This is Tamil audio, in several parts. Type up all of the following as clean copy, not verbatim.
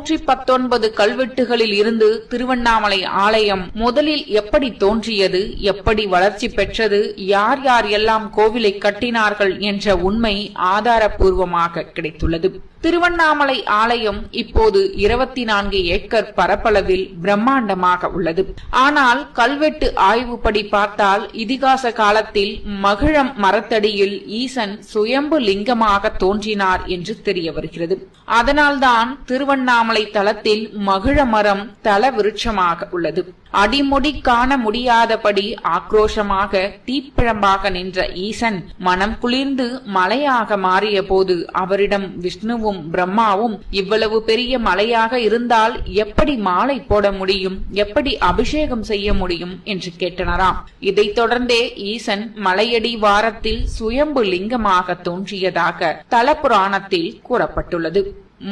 119 கல்வெட்டுகளில் இருந்து திருவண்ணாமலை ஆலயம் முதலில் எப்படி தோன்றியது, எப்படி வளர்ச்சி பெற்றது, யார் யார் எல்லாம் கோவிலை கட்டினார்கள் என்ற உண்மை ஆதாரப்பூர்வமாக கிடைத்துள்ளது. திருவண்ணாமலை ஆலயம் இப்போது 24 ஏக்கர் பரப்பளவில் பிரம்மாண்டமாக உள்ளது. ஆனால் கல்வெட்டு ஆய்வுப்படி பார்த்தால் இதிகாச காலத்தில் மகிழம் மரத்தடியில் ஈசன் சுயம்பு லிங்கமாக தோன்றினார் என்று தெரிய வருகிறது. அதனால்தான் திருவண்ணாமலை தலத்தில் மகிழ மரம் தல விருட்சமாக உள்ளது. அடிமுடி காண முடியாதபடி ஆக்ரோஷமாக தீப்பிழம்பாக நின்ற ஈசன் மனம் குளிர்ந்து மலையாக மாறிய போது அவரிடம் விஷ்ணுவும் பிரம்மாவும் இவ்வளவு பெரிய மலையாக இருந்தால் எப்படி மாலை போட முடியும், எப்படி அபிஷேகம் செய்ய முடியும் என்று கேட்டனராம். இதைத் தொடர்ந்தே ஈசன் மலையடி வாரத்தில் சுயம்பு லிங்கமாக தோன்றியதாக தல புராணத்தில் கூறப்பட்டுள்ளது.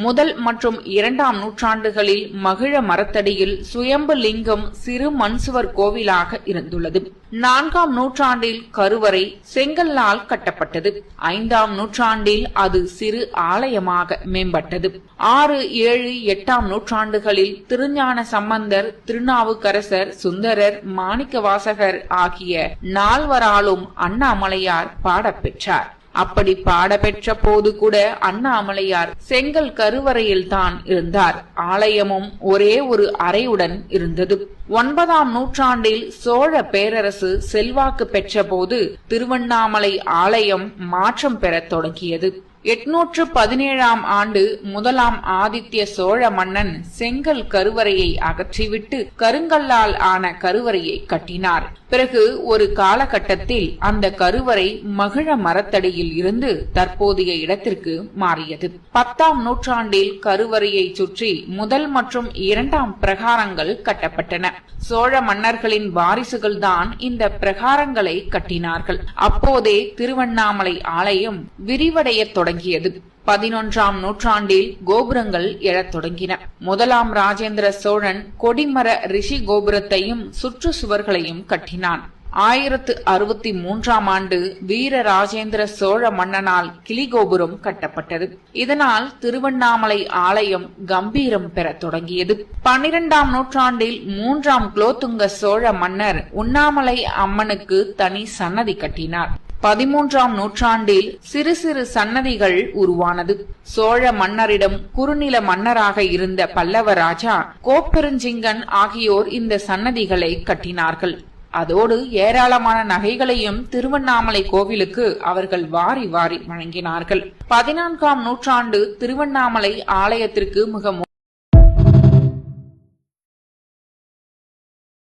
முதல் மற்றும் 2ஆம் நூற்றாண்டுகளில் மகிழ மரத்தடியில் சுயம்பு லிங்கம் சிறு மண்சுவர் கோவிலாக இருந்துள்ளது. 4ஆம் நூற்றாண்டில் கருவறை செங்கல்லால் கட்டப்பட்டது. 5ஆம் நூற்றாண்டில் அது சிறு ஆலயமாக மேம்பட்டது. 6, 7, 8ஆம் நூற்றாண்டுகளில் திருஞான சம்பந்தர், திருநாவுக்கரசர், சுந்தரர், மாணிக்கவாசகர் ஆகிய 4வராலும் அண்ணாமலையார் பாடப்பெற்றார். அப்படி பாடப்பெற்ற போது கூட அண்ணாமலையார் செங்கல் கருவறையில் தான் இருந்தார். ஆலயமும் ஒரே ஒரு அறையுடன் இருந்தது. 9ஆம் நூற்றாண்டில் சோழ பேரரசு செல்வாக்கு பெற்ற போது திருவண்ணாமலை ஆலயம் மாற்றம் பெறத் தொடங்கியது. 817ஆம் ஆண்டு முதலாம் ஆதித்ய சோழ மன்னன் செங்கல் கருவறையை அகற்றிவிட்டு கருங்கல்லால் ஆன கருவறையை கட்டினார். பிறகு ஒரு காலகட்டத்தில் அந்த கருவறை மகிழ மரத்தடியில் இருந்து தற்போதைய இடத்திற்கு மாறியது. 10ஆம் நூற்றாண்டில் கருவறையை சுற்றி முதல் மற்றும் 2ஆம் பிரகாரங்கள் கட்டப்பட்டன. சோழ மன்னர்களின் வாரிசுகள் தான் இந்த பிரகாரங்களை கட்டினார்கள். அப்போதே திருவண்ணாமலை ஆலயம் விரிவடைய தொடங்கியது. 11ஆம் நூற்றாண்டில் கோபுரங்கள் எழத் தொடங்கின. முதலாம் ராஜேந்திர சோழன் கொடிமர ரிஷி கோபுரத்தையும் சுற்று சுவர்களையும் கட்டினான். 1063ஆம் ஆண்டு வீர ராஜேந்திர சோழ மன்னனால் கிளிகோபுரம் கட்டப்பட்டது. இதனால் திருவண்ணாமலை ஆலயம் கம்பீரம் பெறத் தொடங்கியது. 12ஆம் நூற்றாண்டில் 3ஆம் குலோத்துங்க சோழ மன்னர் உண்ணாமலை அம்மனுக்கு தனி சன்னதி கட்டினார். 13ஆம் நூற்றாண்டில் சிறு சிறு சன்னதிகள் உருவானது. சோழ மன்னரிடம் குறுநில மன்னராக இருந்த பல்லவ ராஜா கோப்பெருஞ்சிங்கன் ஆகியோர் இந்த சன்னதிகளை கட்டினார்கள். அதோடு ஏராளமான நகைகளையும் திருவண்ணாமலை கோவிலுக்கு அவர்கள் வாரி வாரி வழங்கினார்கள். 14ஆம் நூற்றாண்டு திருவண்ணாமலை ஆலயத்திற்கு மிக